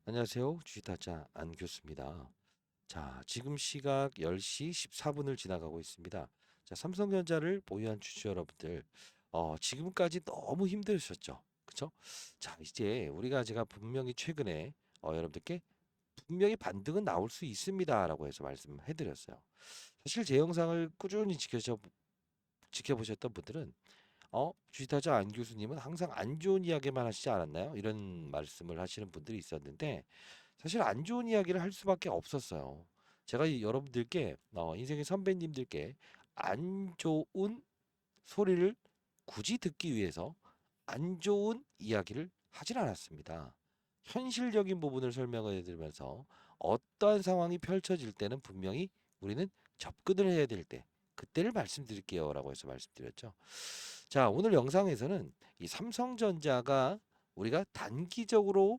안녕하세요. 주식타짜 안교수입니다. 자, 지금 시각 10시 14분을 지나가고 있습니다. 자, 삼성전자를 보유한 주주 여러분들, 지금까지 너무 힘드셨죠? 그쵸? 자, 이제 제가 분명히 최근에 여러분들께 분명히 반등은 나올 수 있습니다라고 해서 말씀해드렸어요. 사실 제 영상을 꾸준히 지켜보셨던 분들은 주식타자 안 교수님은 항상 안 좋은 이야기만 하시지 않았나요? 이런 말씀을 하시는 분들이 있었는데 사실 안 좋은 이야기를 할 수밖에 없었어요. 제가 여러분들께 인생의 선배님들께 안 좋은 소리를 굳이 듣기 위해서 안 좋은 이야기를 하질 않았습니다. 현실적인 부분을 설명해 드리면서 어떠한 상황이 펼쳐질 때는 분명히 우리는 접근을 해야 될 때, 그때를 말씀드릴게요라고 해서 말씀드렸죠. 자, 오늘 영상에서는 이 삼성전자가 우리가 단기적으로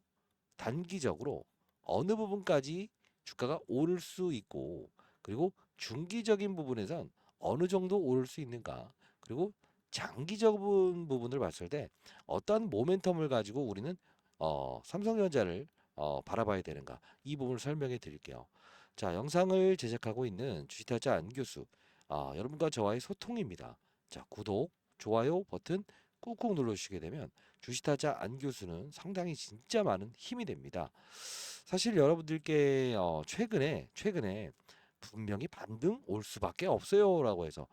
어느 부분까지 주가가 오를 수 있고, 그리고 중기적인 부분에선 어느 정도 오를 수 있는가, 그리고 장기적인 부분을 봤을 때 어떤 모멘텀을 가지고 우리는 삼성전자를 바라봐야 되는가, 이 부분을 설명해 드릴게요. 자, 영상을 제작하고 있는 주식타자 안 교수, 여러분과 저와의 소통입니다. 자, 구독, 좋아요 버튼 꾹꾹 눌러주시게 되면 주식타자 안 교수는 상당히 진짜 많은 힘이 됩니다. 사실 여러분들께 최근에 분명히 반등 올 수밖에 없어요라고 해서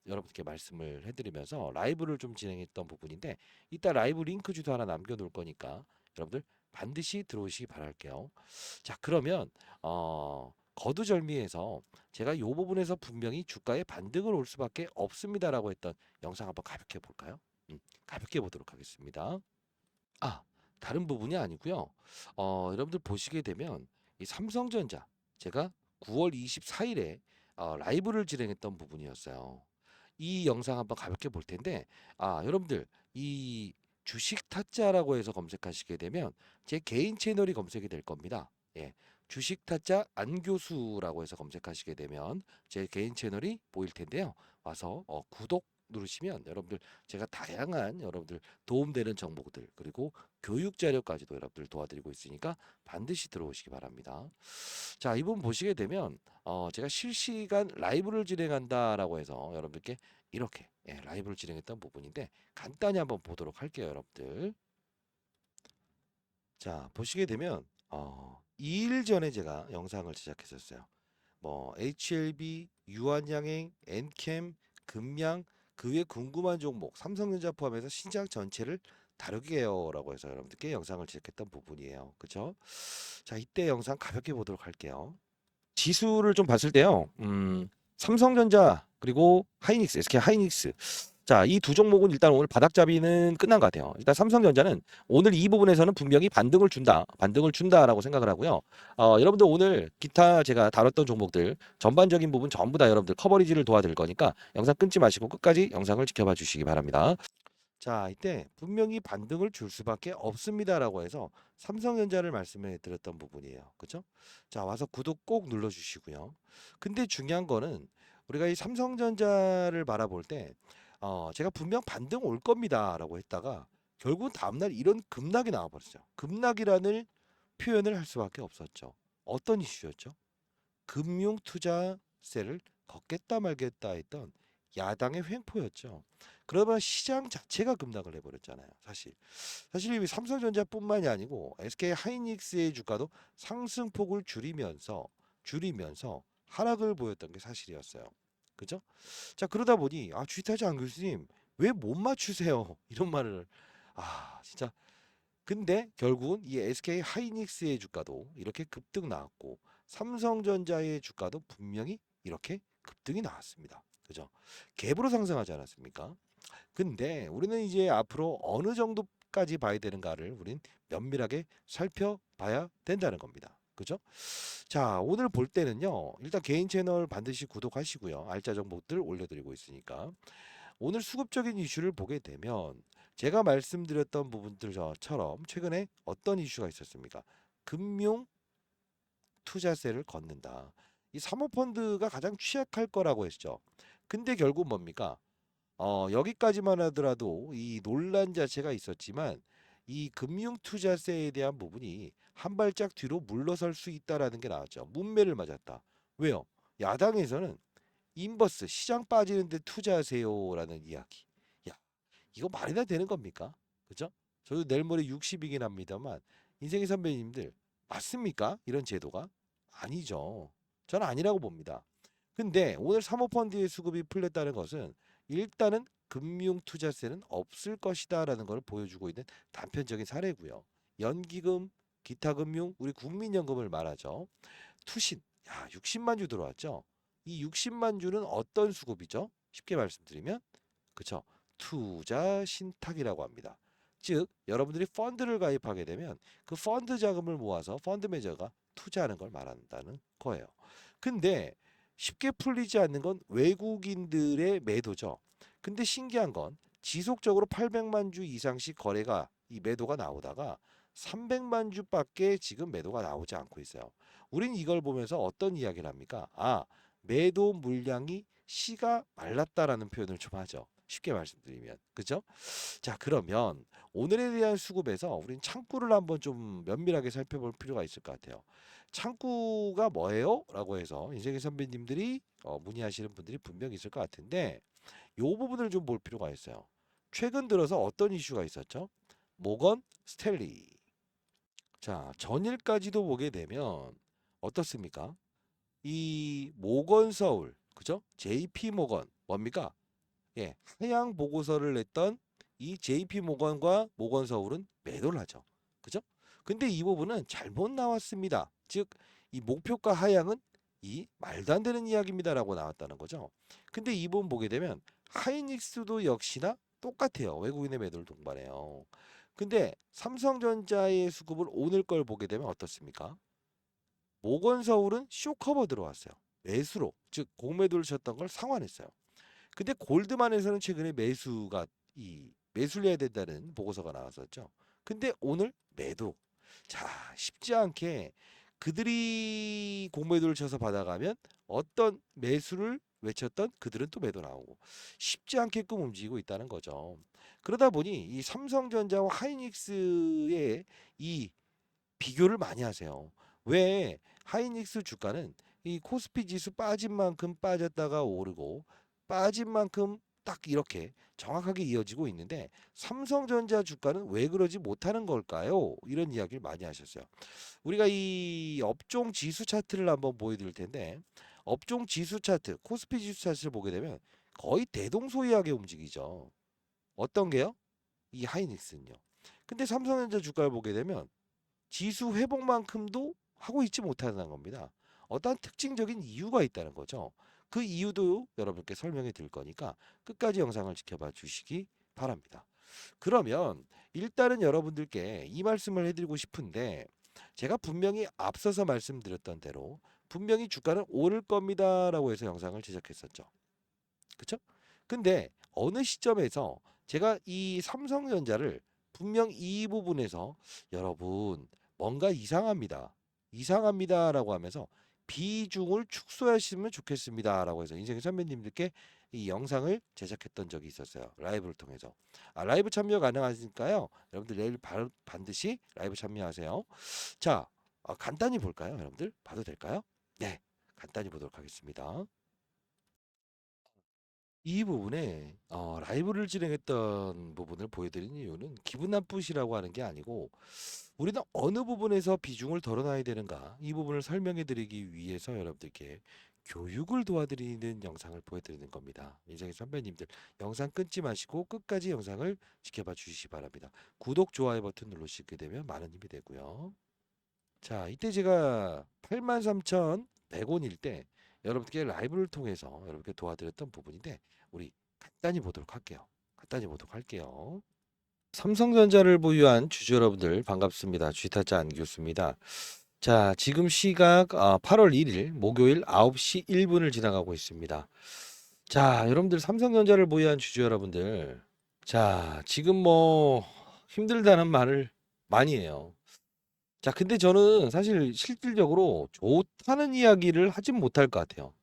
여러분께 말씀을 해드리면서 라이브를 좀 진행했던 부분인데, 이따 라이브 링크 주소 하나 남겨놓을 거니까 여러분들 반드시 들어오시기 바랄게요. 자, 그러면 거두절미해서 제가 이 부분에서 분명히 주가에 반등을 올 수밖에 없습니다라고 했던 영상 한번 가볍게 볼까요? 가볍게 보도록 하겠습니다. 아, 다른 부분이 아니고요. 여러분들 보시게 되면 이 삼성전자, 제가 9월 24일에 라이브를 진행했던 부분이었어요. 이 영상 한번 가볍게 볼 텐데, 여러분들 이 주식 타짜라고 해서 검색하시게 되면 제 개인 채널이 검색이 될 겁니다. 예. 주식 타짜 안교수라고 해서 검색하시게 되면 제 개인 채널이 보일 텐데요. 와서 구독 누르시면 여러분들 제가 다양한 여러분들 도움되는 정보들, 그리고 교육 자료까지도 여러분들 도와드리고 있으니까 반드시 들어오시기 바랍니다. 자, 이분 보시게 되면 제가 실시간 라이브를 진행한다라고 해서 여러분들께 이렇게 라이브를 진행했던 부분인데, 간단히 한번 보도록 할게요, 여러분들. 자, 보시게 되면 2일 전에 제가 영상을 제작했었어요. 뭐 HLB, 유한양행, 엔캠, 금양, 그 외 궁금한 종목, 삼성전자 포함해서 신장 전체를 다루게요라고 해서 여러분들께 영상을 제작했던 부분이에요. 그죠? 자, 이때 영상 가볍게 보도록 할게요. 지수를 좀 봤을 때요. 삼성전자 그리고 하이닉스, SK 하이닉스. 자, 이 두 종목은 일단 오늘 바닥잡이는 끝난 것 같아요. 일단 삼성전자는 오늘 이 부분에서는 분명히 반등을 준다라고 생각을 하고요. 여러분들 오늘 기타 제가 다뤘던 종목들 전반적인 부분 전부 다 여러분들 커버리지를 도와드릴 거니까 영상 끊지 마시고 끝까지 영상을 지켜봐 주시기 바랍니다. 자, 이때 분명히 반등을 줄 수밖에 없습니다라고 해서 삼성전자를 말씀해 드렸던 부분이에요. 그죠? 자, 와서 구독 꼭 눌러 주시고요. 근데 중요한 거는 우리가 이 삼성전자를 바라볼 때 제가 분명 반등 올 겁니다라고 했다가 결국 다음날 이런 급락이 나와 버렸어요. 급락이라는 표현을 할 수밖에 없었죠. 어떤 이슈였죠? 금융 투자세를 걷겠다 말겠다 했던 야당의 횡포였죠. 그러면 시장 자체가 급락을 해버렸잖아요. 사실 이 삼성전자뿐만이 아니고 SK 하이닉스의 주가도 상승폭을 줄이면서 하락을 보였던 게 사실이었어요. 그죠? 자, 그러다 보니 주식타자 안 교수님 왜 못 맞추세요? 이런 말을 진짜. 근데 결국은 이 SK 하이닉스의 주가도 이렇게 급등 나왔고 삼성전자의 주가도 분명히 이렇게 급등이 나왔습니다. 그죠? 갭으로 상승하지 않았습니까? 근데 우리는 이제 앞으로 어느 정도까지 봐야 되는가를 우린 면밀하게 살펴봐야 된다는 겁니다. 그죠? 자, 오늘 볼 때는요. 일단 개인 채널 반드시 구독하시고요. 알짜 정보들 올려드리고 있으니까. 오늘 수급적인 이슈를 보게 되면 제가 말씀드렸던 부분들처럼 최근에 어떤 이슈가 있었습니까? 금융 투자세를 걷는다. 이 사모펀드가 가장 취약할 거라고 했죠. 근데 결국 뭡니까? 여기까지만 하더라도 이 논란 자체가 있었지만 이 금융투자세에 대한 부분이 한 발짝 뒤로 물러설 수 있다라는 게 나왔죠. 문매를 맞았다. 왜요? 야당에서는 인버스 시장 빠지는데 투자하세요라는 이야기. 야, 이거 말이나 되는 겁니까? 그죠? 저도 내일 모레 60이긴 합니다만 인생의 선배님들 맞습니까? 이런 제도가 아니죠. 저는 아니라고 봅니다. 근데 오늘 사모펀드의 수급이 풀렸다는 것은 일단은 금융투자세는 없을 것이다라는 걸 보여주고 있는 단편적인 사례고요. 연기금, 기타금융, 우리 국민연금을 말하죠. 투신, 야 60만 주 들어왔죠. 이 60만 주는 어떤 수급이죠? 쉽게 말씀드리면 그쵸? 투자 신탁이라고 합니다. 즉 여러분들이 펀드를 가입하게 되면 그 펀드 자금을 모아서 펀드 매저가 투자하는 걸 말한다는 거예요. 근데 쉽게 풀리지 않는 건 외국인들의 매도죠. 근데 신기한 건 지속적으로 800만 주 이상씩 거래가 이 매도가 나오다가 300만 주밖에 지금 매도가 나오지 않고 있어요. 우린 이걸 보면서 어떤 이야기를 합니까? 아, 매도 물량이 씨가 말랐다라는 표현을 좀 하죠. 쉽게 말씀드리면. 그죠? 자, 그러면 오늘에 대한 수급에서 우린 창구를 한번 좀 면밀하게 살펴볼 필요가 있을 것 같아요. 창구가 뭐예요? 라고 해서 인생의 선배님들이 문의하시는 분들이 분명히 있을 것 같은데 요 부분을 좀 볼 필요가 있어요. 최근 들어서 어떤 이슈가 있었죠? 모건 스탠리. 자, 전일까지도 보게 되면 어떻습니까? 이 모건 서울, 그죠? JP 모건 뭡니까? 예, 하향 보고서를 냈던 이 JP 모건과 모건 서울은 매도를 하죠. 그죠? 근데 이 부분은 잘못 나왔습니다. 즉, 이 목표가 하향은 이 말도 안 되는 이야기입니다라고 나왔다는 거죠. 근데 이 부분 보게 되면 하이닉스도 역시나 똑같아요. 외국인의 매도를 동반해요. 근데 삼성전자의 수급을 오늘 걸 보게 되면 어떻습니까? 모건서울은 쇼커버 들어왔어요. 매수로, 즉 공매도를 쳤던 걸 상환했어요. 근데 골드만에서는 최근에 매수가 이 매수를 해야 된다는 보고서가 나왔었죠. 근데 오늘 매도. 자, 쉽지 않게 그들이 공매도를 쳐서 받아가면 어떤 매수를 외쳤던 그들은 또 매도 나오고 쉽지 않게끔 움직이고 있다는 거죠. 그러다 보니 이 삼성전자와 하이닉스의 이 비교를 많이 하세요. 왜 하이닉스 주가는 이 코스피 지수 빠진 만큼 빠졌다가 오르고 빠진 만큼 딱 이렇게 정확하게 이어지고 있는데 삼성전자 주가는 왜 그러지 못하는 걸까요? 이런 이야기를 많이 하셨어요. 우리가 이 업종 지수 차트를 한번 보여드릴 텐데 업종 지수 차트, 코스피 지수 차트를 보게 되면 거의 대동소이하게 움직이죠. 어떤 게요? 이 하이닉스는요. 근데 삼성전자 주가를 보게 되면 지수 회복만큼도 하고 있지 못하는 겁니다. 어떠한 특징적인 이유가 있다는 거죠. 그 이유도 여러분께 설명해 드릴 거니까 끝까지 영상을 지켜봐 주시기 바랍니다. 그러면 일단은 여러분들께 이 말씀을 해드리고 싶은데 제가 분명히 앞서서 말씀드렸던 대로 분명히 주가는 오를 겁니다라고 해서 영상을 제작했었죠. 그쵸? 근데 어느 시점에서 제가 이 삼성전자를 분명 이 부분에서 여러분 뭔가 이상합니다. 이상합니다라고 하면서 비중을 축소하시면 좋겠습니다라고 해서 인생의 선배님들께 이 영상을 제작했던 적이 있었어요. 라이브를 통해서. 아, 라이브 참여 가능하니까요. 여러분들 내일 반드시 라이브 참여하세요. 자, 간단히 볼까요? 여러분들 봐도 될까요? 네, 간단히 보도록 하겠습니다. 이 부분에 라이브를 진행했던 부분을 보여드린 이유는 기분 나쁘시라고 하는 게 아니고 우리는 어느 부분에서 비중을 덜어놔야 되는가 이 부분을 설명해 드리기 위해서 여러분들께 교육을 도와드리는 영상을 보여드리는 겁니다. 인생의 선배님들 영상 끊지 마시고 끝까지 영상을 지켜봐 주시기 바랍니다. 구독, 좋아요 버튼 누르시게 되면 많은 힘이 되고요. 자, 이때 제가 83,100원일 때 여러분께 라이브를 통해서 여러분께 도와드렸던 부분인데 우리 간단히 보도록 할게요. 간단히 보도록 할게요. 삼성전자를 보유한 주주 여러분들 반갑습니다. 주식타짜 안교수입니다. 자, 지금 시각 8월 1일 목요일 9시 1분을 지나가고 있습니다. 자, 여러분들 삼성전자를 보유한 주주 여러분들 자, 지금 뭐 힘들다는 말을 많이 해요. 자, 근데 저는 사실 실질적으로 좋다는 이야기를 하진 못할 것 같아요.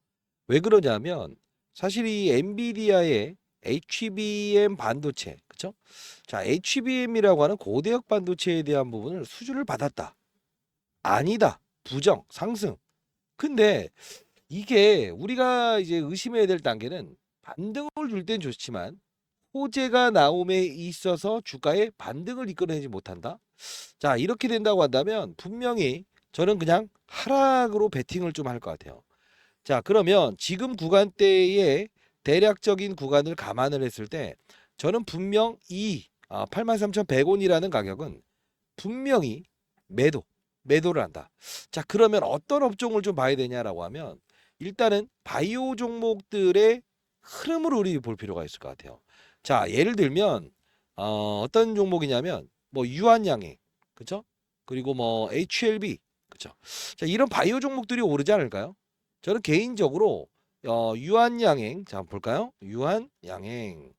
왜 그러냐면 사실 이 엔비디아의 HBM 반도체, 그쵸? 자, HBM이라고 하는 고대역 반도체에 대한 부분을 수주를 받았다. 아니다. 부정, 상승. 근데 이게 우리가 이제 의심해야 될 단계는 반등을 줄 땐 좋지만 호재가 나옴에 있어서 주가의 반등을 이끌어내지 못한다. 자, 이렇게 된다고 한다면 분명히 저는 그냥 하락으로 베팅을 좀 할 것 같아요. 자, 그러면 지금 구간대의 대략적인 구간을 감안을 했을 때 저는 분명 이 83,100원이라는 가격은 분명히 매도를 한다. 자, 그러면 어떤 업종을 좀 봐야 되냐라고 하면 일단은 바이오 종목들의 흐름을 우리 볼 필요가 있을 것 같아요. 자, 예를 들면 어떤 종목이냐면 뭐 유한양행, 그쵸? 그리고 뭐 HLB, 그쵸? 자, 이런 바이오 종목들이 오르지 않을까요? 저는 개인적으로 유한양행, 자, 한번 볼까요? 유한양행.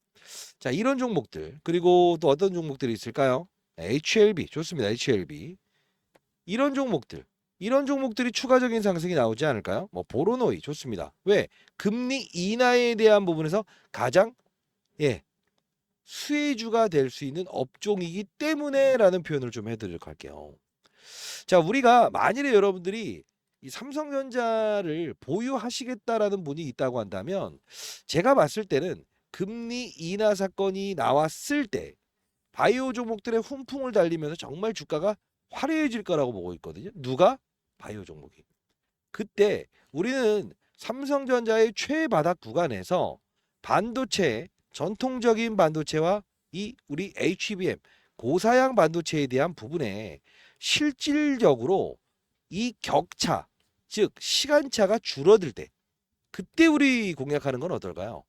자, 이런 종목들, 그리고 또 어떤 종목들이 있을까요? HLB, 좋습니다. HLB. 이런 종목들이 추가적인 상승이 나오지 않을까요? 뭐 보로노이 좋습니다. 왜? 금리 인하에 대한 부분에서 가장 예, 수혜주가 될 수 있는 업종이기 때문에라는 표현을 좀 해드리도록 할게요. 자, 우리가 만일에 여러분들이 이 삼성전자를 보유하시겠다라는 분이 있다고 한다면 제가 봤을 때는 금리 인하 사건이 나왔을 때 바이오 종목들의 훈풍을 달리면서 정말 주가가 화려해질 거라고 보고 있거든요. 누가? 바이오 종목이. 그때 우리는 삼성전자의 최바닥 구간에서 반도체, 전통적인 반도체와 이 우리 HBM, 고사양 반도체에 대한 부분에 실질적으로 이 격차, 즉 시간차가 줄어들 때 그때 우리 공략하는 건 어떨까요?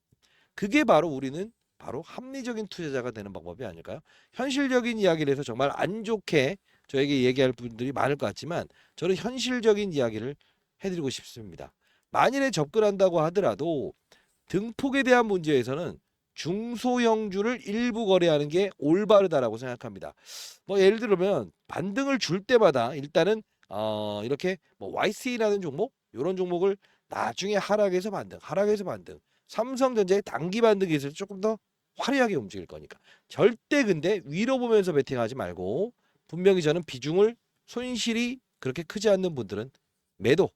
그게 바로 우리는 바로 합리적인 투자자가 되는 방법이 아닐까요? 현실적인 이야기를 해서 정말 안 좋게 저에게 얘기할 분들이 많을 것 같지만 저는 현실적인 이야기를 해드리고 싶습니다. 만일에 접근한다고 하더라도 등폭에 대한 문제에서는 중소형주를 일부 거래하는 게 올바르다라고 생각합니다. 뭐 예를 들면 반등을 줄 때마다 일단은 이렇게 뭐 YC라는 종목 이런 종목을 나중에 하락해서 반등. 삼성전자의 단기 반등이 있을 때 조금 더 화려하게 움직일 거니까. 절대 근데 위로 보면서 베팅하지 말고 분명히 저는 비중을 손실이 그렇게 크지 않는 분들은 매도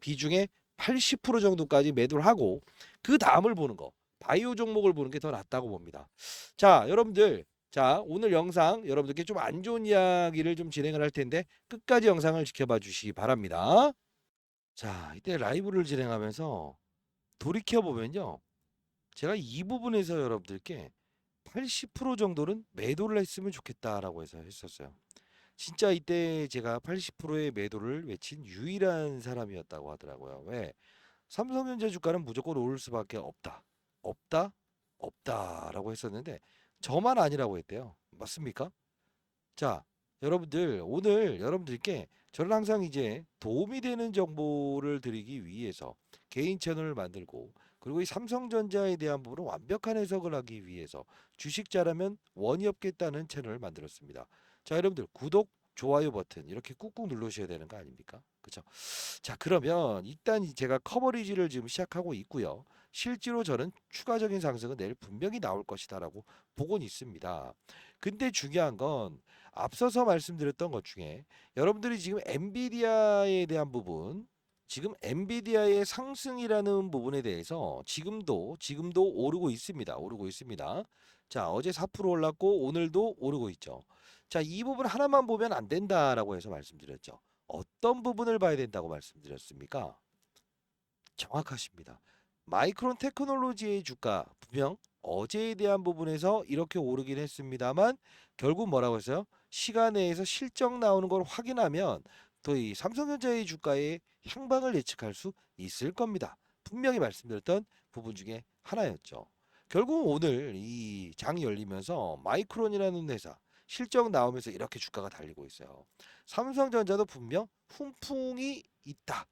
비중의 80% 정도까지 매도를 하고 그 다음을 보는 거 바이오 종목을 보는 게 더 낫다고 봅니다. 자, 여러분들 자, 오늘 영상 여러분들께 좀 안 좋은 이야기를 좀 진행을 할 텐데 끝까지 영상을 지켜봐 주시기 바랍니다. 자, 이때 라이브를 진행하면서 돌이켜 보면요. 제가 이 부분에서 여러분들께 80% 정도는 매도를 했으면 좋겠다라고 해서 했었어요. 진짜 이때 제가 80%의 매도를 외친 유일한 사람이었다고 하더라고요. 왜? 삼성전자 주가는 무조건 오를 수밖에 없다. 없다? 없다라고 했었는데 저만 아니라고 했대요. 맞습니까? 자, 여러분들 오늘 여러분들께 저는 항상 이제 도움이 되는 정보를 드리기 위해서 개인 채널을 만들고 그리고 이 삼성전자에 대한 부분을 완벽한 해석을 하기 위해서 주식자라면 원이 없겠다는 채널을 만들었습니다. 자, 여러분들 구독, 좋아요 버튼 이렇게 꾹꾹 누르셔야 되는 거 아닙니까? 그렇죠? 자, 그러면 일단 제가 커버리지를 지금 시작하고 있고요. 실제로 저는 추가적인 상승은 내일 분명히 나올 것이다라고 보고는 있습니다. 근데 중요한 건 앞서서 말씀드렸던 것 중에 여러분들이 지금 엔비디아에 대한 부분, 지금 엔비디아의 상승이라는 부분에 대해서 지금도 오르고 있습니다. 오르고 있습니다. 자, 어제 4% 올랐고 오늘도 오르고 있죠. 자, 이 부분 하나만 보면 안 된다라고 해서 말씀드렸죠. 어떤 부분을 봐야 된다고 말씀드렸습니까? 정확하십니다. 마이크론 테크놀로지의 주가 분명 어제에 대한 부분에서 이렇게 오르긴 했습니다만 결국 뭐라고 했어요? 시간 내에서 실적 나오는 걸 확인하면 또 이 삼성전자의 주가의 향방을 예측할 수 있을 겁니다. 분명히 말씀드렸던 부분 중에 하나였죠. 결국 오늘 이 장이 열리면서 마이크론이라는 회사 실적 나오면서 이렇게 주가가 달리고 있어요. 삼성전자도 분명 훈풍이 있다.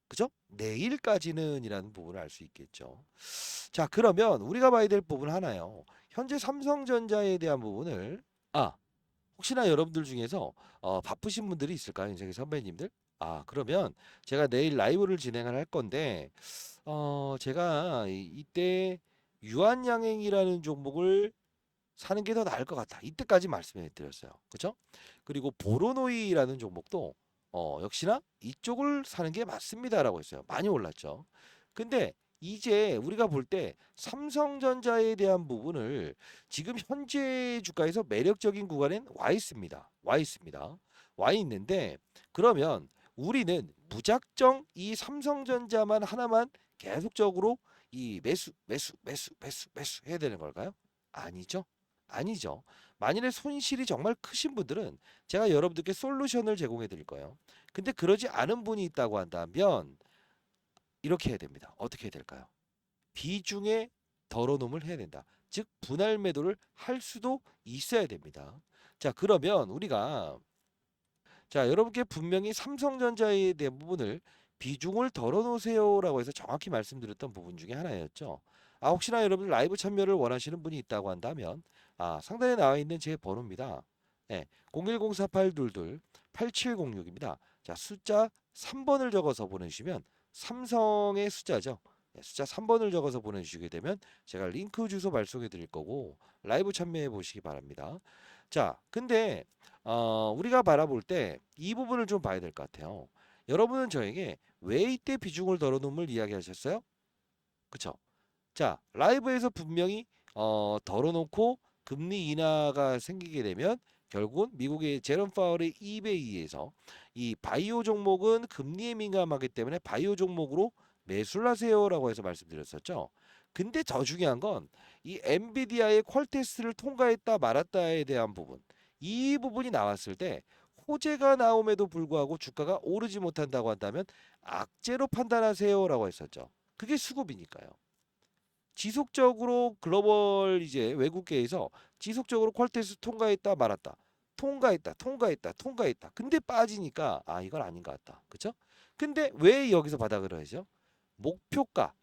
그죠? 내일까지는이라는 부분을 알 수 있겠죠. 자, 그러면 우리가 봐야 될 부분 하나요. 현재 삼성전자에 대한 부분을 혹시나 여러분들 중에서 바쁘신 분들이 있을까요? 인생의 선배님들? 그러면 제가 내일 라이브를 진행을 할 건데 제가 이때 유한양행이라는 종목을 사는 게 더 나을 것 같다. 이때까지 말씀해 드렸어요. 그죠? 그리고 보로노이라는 종목도 역시나 이쪽을 사는 게 맞습니다라고 했어요. 많이 올랐죠. 근데 이제 우리가 볼 때 삼성전자에 대한 부분을 지금 현재 주가에서 매력적인 구간엔 와 있습니다. 와 있습니다. 와 있는데 그러면 우리는 무작정 이 삼성전자만 하나만 계속적으로 이 매수 해야 되는 걸까요? 아니죠. 아니죠. 만일에 손실이 정말 크신 분들은 제가 여러분들께 솔루션을 제공해 드릴 거예요. 근데 그러지 않은 분이 있다고 한다면 이렇게 해야 됩니다. 어떻게 해야 될까요? 비중에 덜어놓음을 해야 된다. 즉 분할 매도를 할 수도 있어야 됩니다. 자, 그러면 우리가 여러분께 분명히 삼성전자에 대한 부분을 비중을 덜어놓으세요라고 해서 정확히 말씀드렸던 부분 중에 하나였죠. 혹시나 여러분 라이브 참여를 원하시는 분이 있다고 한다면 상단에 나와 있는 제 번호입니다. 네, 0104-822-8706입니다. 자, 숫자 3번을 적어서 보내주시면 삼성의 숫자죠. 네, 숫자 3번을 적어서 보내주시게 되면 제가 링크 주소 발송해 드릴 거고 라이브 참여해 보시기 바랍니다. 자, 근데 우리가 바라볼 때 이 부분을 좀 봐야 될 것 같아요. 여러분은 저에게 왜 이때 비중을 덜어놓음을 이야기하셨어요? 그쵸? 자, 라이브에서 분명히 덜어놓고 금리 인하가 생기게 되면 결국은 미국의 제롬 파월의 입에 의해서 이 바이오 종목은 금리에 민감하기 때문에 바이오 종목으로 매수를 하세요라고 해서 말씀드렸었죠. 근데 더 중요한 건 이 엔비디아의 퀄 테스트를 통과했다 말았다에 대한 부분. 이 부분이 나왔을 때 호재가 나옴에도 불구하고 주가가 오르지 못한다고 한다면 악재로 판단하세요라고 했었죠. 그게 수급이니까요. 지속적으로 글로벌 이제 외국계에서 지속적으로 퀄테스트 통과했다 말았다. 통과했다. 근데 빠지니까 이건 아닌 것 같다. 그쵸? 근데 왜 여기서 바닥을 하죠? 목표가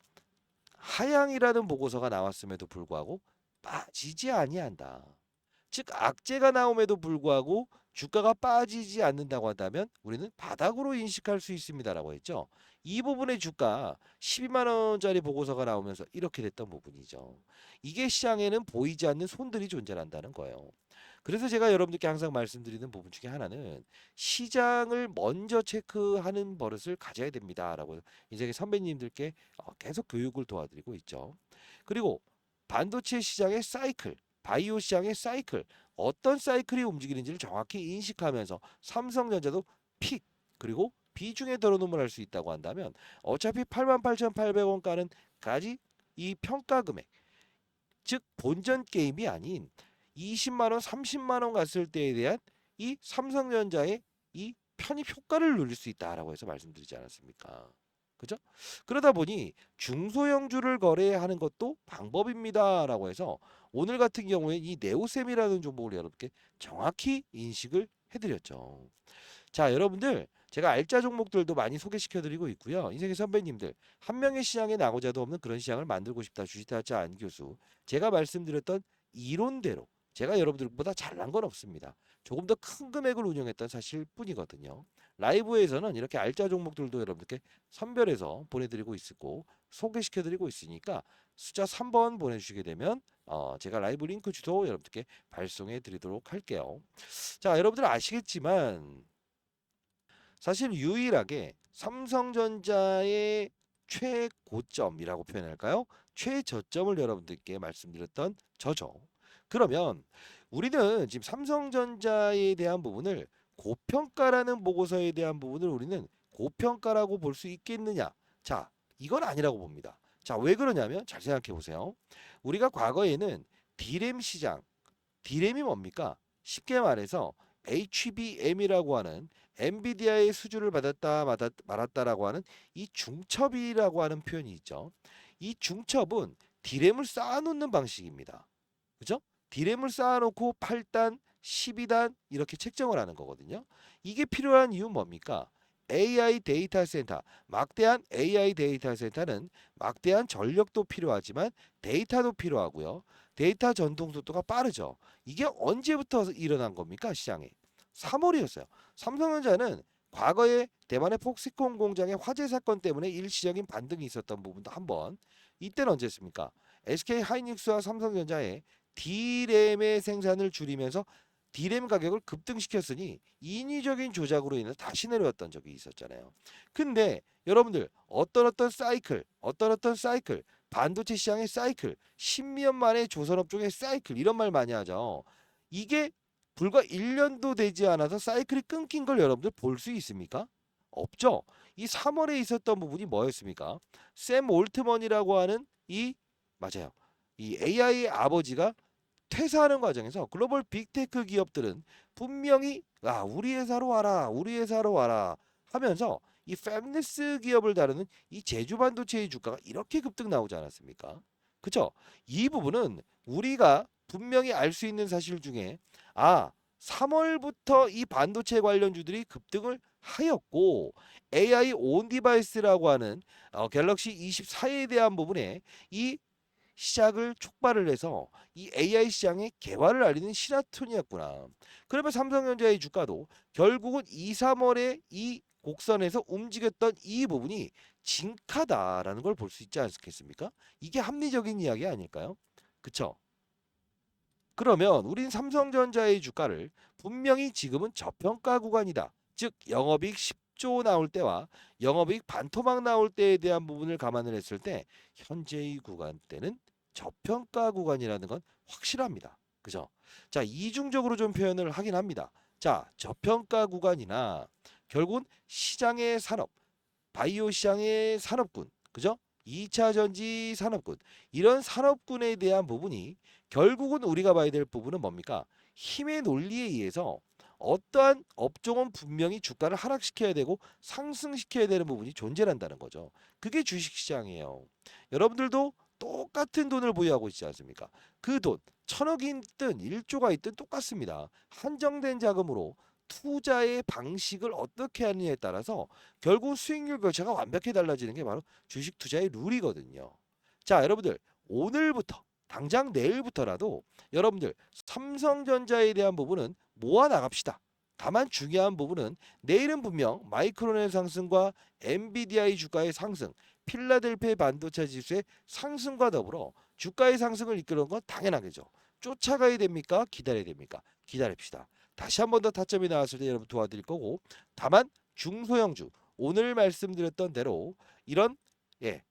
하향이라는 보고서가 나왔음에도 불구하고 빠지지 아니한다. 즉 악재가 나옴에도 불구하고 주가가 빠지지 않는다고 한다면 우리는 바닥으로 인식할 수 있습니다라고 했죠. 이 부분의 주가 12만 원짜리 보고서가 나오면서 이렇게 됐던 부분이죠. 이게 시장에는 보이지 않는 손들이 존재한다는 거예요. 그래서 제가 여러분들께 항상 말씀드리는 부분 중에 하나는 시장을 먼저 체크하는 버릇을 가져야 됩니다라고 이제 선배님들께 계속 교육을 도와드리고 있죠. 그리고 반도체 시장의 사이클, 바이오 시장의 사이클, 어떤 사이클이 움직이는지를 정확히 인식하면서 삼성전자도 픽 그리고 비중에 덜어놓음을 할 수 있다고 한다면 어차피 88,800원가는까지 이 평가 금액 즉 본전 게임이 아닌 20만 원, 30만 원 갔을 때에 대한 이 삼성전자의 이 편입 효과를 누릴 수 있다라고 해서 말씀드리지 않았습니까? 그죠? 그러다 보니 중소형주를 거래하는 것도 방법입니다라고 해서 오늘 같은 경우에 이 네오셈이라는 종목을 여러분께 정확히 인식을 해드렸죠. 자, 여러분들 제가 알짜 종목들도 많이 소개시켜드리고 있고요. 인생의 선배님들 한 명의 시장에 나고자도 없는 그런 시장을 만들고 싶다. 주식타짜 안 교수 제가 말씀드렸던 이론대로 제가 여러분들보다 잘난 건 없습니다. 조금 더 큰 금액을 운영했던 사실 뿐이거든요. 라이브에서는 이렇게 알짜 종목들도 여러분들께 선별해서 보내드리고 있고 소개시켜드리고 있으니까 숫자 3번 보내주시게 되면 제가 라이브 링크 주소 여러분들께 발송해 드리도록 할게요. 자, 여러분들 아시겠지만 사실 유일하게 삼성전자의 최고점이라고 표현할까요? 최저점을 여러분들께 말씀드렸던 저죠. 그러면 우리는 지금 삼성전자에 대한 부분을 고평가라는 보고서에 대한 부분을 우리는 고평가라고 볼 수 있겠느냐? 자, 이건 아니라고 봅니다. 자, 왜 그러냐면 잘 생각해 보세요. 우리가 과거에는 디램 시장, 디램이 뭡니까? 쉽게 말해서 HBM이라고 하는 엔비디아의 수주를 받았다 말았다라고 하는 이 중첩이라고 하는 표현이 있죠. 이 중첩은 디램을 쌓아놓는 방식입니다. 그죠? 디램을 쌓아놓고 8단, 12단 이렇게 책정을 하는 거거든요. 이게 필요한 이유는 뭡니까? AI 데이터 센터, 막대한 AI 데이터 센터는 막대한 전력도 필요하지만 데이터도 필요하고요. 데이터 전송 속도가 빠르죠. 이게 언제부터 일어난 겁니까? 시장에. 3월이었어요. 삼성전자는 과거에 대만의 폭스콘 공장의 화재 사건 때문에 일시적인 반등이 있었던 부분도 한번 이때는 언제였습니까? SK 하이닉스와 삼성전자의 D램의 생산을 줄이면서 D램 가격을 급등시켰으니 인위적인 조작으로 인해서 다시 내려왔던 적이 있었잖아요. 근데 여러분들 어떤 사이클, 반도체 시장의 사이클, 10년 만에 조선업종의 사이클 이런 말 많이 하죠. 이게 불과 1년도 되지 않아서 사이클이 끊긴 걸 여러분들 볼 수 있습니까? 없죠. 이 3월에 있었던 부분이 뭐였습니까? 샘 올트먼이라고 하는 이 맞아요. 이 AI의 아버지가 퇴사하는 과정에서 글로벌 빅테크 기업들은 분명히 우리 회사로 와라, 우리 회사로 와라 하면서 이 팹리스 기업을 다루는 이 제주 반도체의 주가가 이렇게 급등 나오지 않았습니까? 그쵸? 이 부분은 우리가 분명히 알 수 있는 사실 중에 3월부터 이 반도체 관련주들이 급등을 하였고 AI 온 디바이스라고 하는 갤럭시 24에 대한 부분에 이 시작을 촉발을 해서 이 AI 시장의 개화를 알리는 시나톤이었구나. 그러면 삼성전자의 주가도 결국은 2, 3월에 이 곡선에서 움직였던 이 부분이 진카다라는 걸 볼 수 있지 않겠습니까? 이게 합리적인 이야기 아닐까요? 그쵸? 그러면 우린 삼성전자의 주가를 분명히 지금은 저평가 구간이다. 즉 영업이익 10조 나올 때와 영업이익 반토막 나올 때에 대한 부분을 감안을 했을 때 현재의 구간대는 저평가 구간이라는 건 확실합니다. 그죠? 자, 이중적으로 좀 표현을 하긴 합니다. 자, 저평가 구간이나 결국은 시장의 산업, 바이오 시장의 산업군, 그죠? 2차 전지 산업군, 이런 산업군에 대한 부분이 결국은 우리가 봐야 될 부분은 뭡니까? 힘의 논리에 의해서 어떠한 업종은 분명히 주가를 하락시켜야 되고 상승시켜야 되는 부분이 존재한다는 거죠. 그게 주식시장이에요. 여러분들도 똑같은 돈을 보유하고 있지 않습니까? 그 돈, 1,000억이 있든 1조가 있든 똑같습니다. 한정된 자금으로 투자의 방식을 어떻게 하느냐에 따라서 결국 수익률 결차가 완벽히 달라지는 게 바로 주식 투자의 룰이거든요. 자, 여러분들 오늘부터 당장 내일부터라도 여러분들 삼성전자에 대한 부분은 모아 나갑시다. 다만 중요한 부분은 내일은 분명 마이크론의 상승과 엔비디아의 주가의 상승, 필라델피아 반도체 지수의 상승과 더불어 주가의 상승을 이끄는 건 당연하겠죠. 쫓아가야 됩니까? 기다려야 됩니까? 기다립시다. 다시 한 번 더 타점이 나왔을 때 여러분 도와드릴 거고, 다만 중소형주 오늘 말씀드렸던 대로 이런 예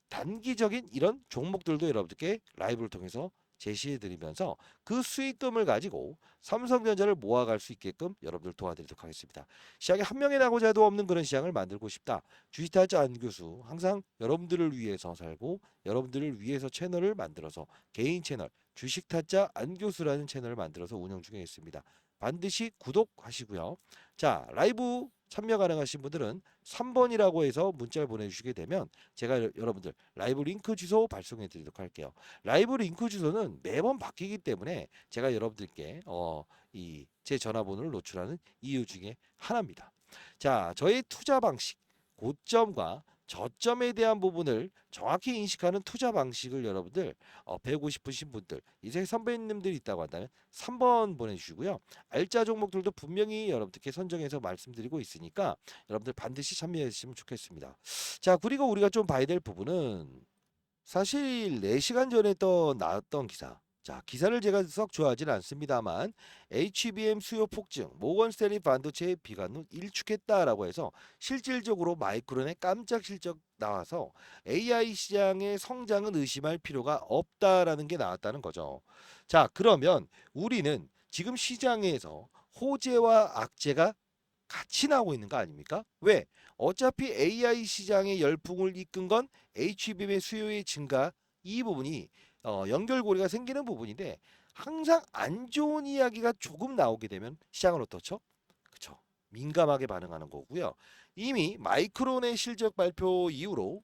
단기적인 이런 종목들도 여러분들께 라이브를 통해서 제시해 드리면서 그 수익금을 가지고 삼성전자를 모아갈 수 있게끔 여러분들 도와드리도록 하겠습니다. 시장에 한 명의 나고자도 없는 그런 시장을 만들고 싶다. 주식타짜 안교수 항상 여러분들을 위해서 살고 여러분들을 위해서 채널을 만들어서 개인 채널 주식타짜 안교수라는 채널을 만들어서 운영 중에 있습니다. 반드시 구독하시고요. 자, 라이브 참여 가능하신 분들은 3번이라고 해서 문자를 보내주시게 되면 제가 여러분들 라이브 링크 주소 발송해 드리도록 할게요. 라이브 링크 주소는 매번 바뀌기 때문에 제가 여러분들께 이 제 전화번호를 노출하는 이유 중에 하나입니다. 자, 저의 투자 방식, 고점과 저점에 대한 부분을 정확히 인식하는 투자 방식을 여러분들 배우고 싶으신 분들, 이제 선배님들이 있다고 한다면 3번 보내주시고요. 알짜 종목들도 분명히 여러분들께 선정해서 말씀드리고 있으니까 여러분들 반드시 참여해 주시면 좋겠습니다. 자, 그리고 우리가 좀 봐야 될 부분은 사실 4시간 전에 나왔던 기사. 자, 기사를 제가 썩 좋아하지는 않습니다만 HBM 수요 폭증, 모건 스탠리 반도체의 비관은 일축했다라고 해서 실질적으로 마이크론의 깜짝 실적 나와서 AI 시장의 성장은 의심할 필요가 없다라는 게 나왔다는 거죠. 자, 그러면 우리는 지금 시장에서 호재와 악재가 같이 나오고 있는 거 아닙니까? 왜? 어차피 AI 시장의 열풍을 이끈 건 HBM의 수요의 증가, 이 부분이 연결고리가 생기는 부분인데 항상 안 좋은 이야기가 조금 나오게 되면 시장은 어떻죠? 그쵸? 민감하게 반응하는 거고요. 이미 마이크론의 실적 발표 이후로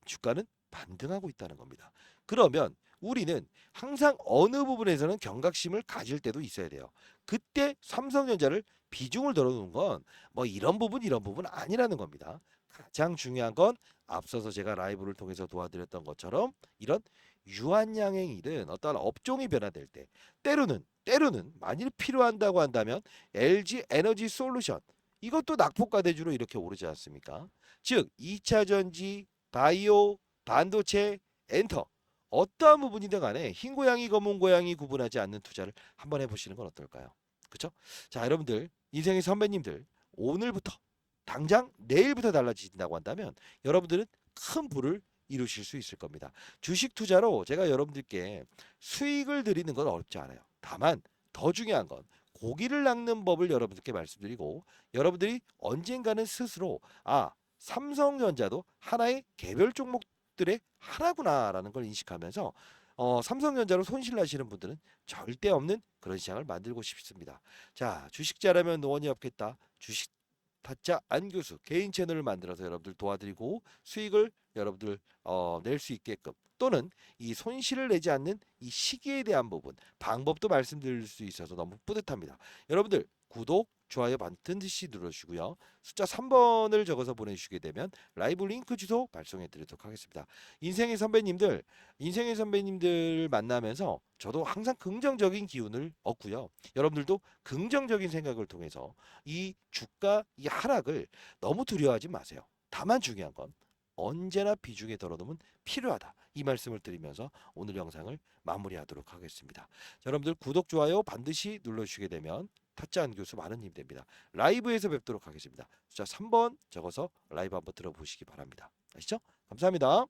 주가는 반등하고 있다는 겁니다. 그러면 우리는 항상 어느 부분에서는 경각심을 가질 때도 있어야 돼요. 그때 삼성전자를 비중을 덜어놓은 건 뭐 이런 부분 아니라는 겁니다. 가장 중요한 건 앞서서 제가 라이브를 통해서 도와드렸던 것처럼 이런 유한양행이든 어떤 업종이 변화될 때 때로는 만일 필요한다고 한다면 LG 에너지 솔루션, 이것도 낙폭과 대주로 이렇게 오르지 않습니까? 즉 2차 전지, 바이오, 반도체, 엔터 어떠한 부분이든 간에 흰 고양이 검은 고양이 구분하지 않는 투자를 한번 해보시는 건 어떨까요? 그쵸? 자, 여러분들 인생의 선배님들 오늘부터 당장 내일부터 달라진다고 한다면 여러분들은 큰 부를 이루실 수 있을 겁니다. 주식 투자로 제가 여러분들께 수익을 드리는 건 어렵지 않아요. 다만 더 중요한 건 고기를 낚는 법을 여러분들께 말씀드리고 여러분들이 언젠가는 스스로 삼성전자도 하나의 개별 종목들의 하나구나라는 걸 인식하면서 삼성전자로 손실 나시는 분들은 절대 없는 그런 시장을 만들고 싶습니다. 자, 주식 잘하면 노원이 없겠다. 주식 타짜 안 교수 개인 채널을 만들어서 여러분들 도와드리고 수익을 여러분들 낼 수 있게끔 또는 이 손실을 내지 않는 이 시기에 대한 부분 방법도 말씀드릴 수 있어서 너무 뿌듯합니다. 여러분들 구독, 좋아요 반드시 눌러주시고요. 숫자 3번을 적어서 보내주시게 되면 라이브 링크 주소 발송해 드리도록 하겠습니다. 인생의 선배님들 만나면서 저도 항상 긍정적인 기운을 얻고요. 여러분들도 긍정적인 생각을 통해서 이 주가 이 하락을 너무 두려워하지 마세요. 다만 중요한 건 언제나 비중에 덜어놓으면 필요하다. 이 말씀을 드리면서 오늘 영상을 마무리하도록 하겠습니다. 자, 여러분들 구독, 좋아요 반드시 눌러주시게 되면 타짜 안 교수 많은 힘 됩니다. 라이브에서 뵙도록 하겠습니다. 숫자 3번 적어서 라이브 한번 들어보시기 바랍니다. 아시죠? 감사합니다.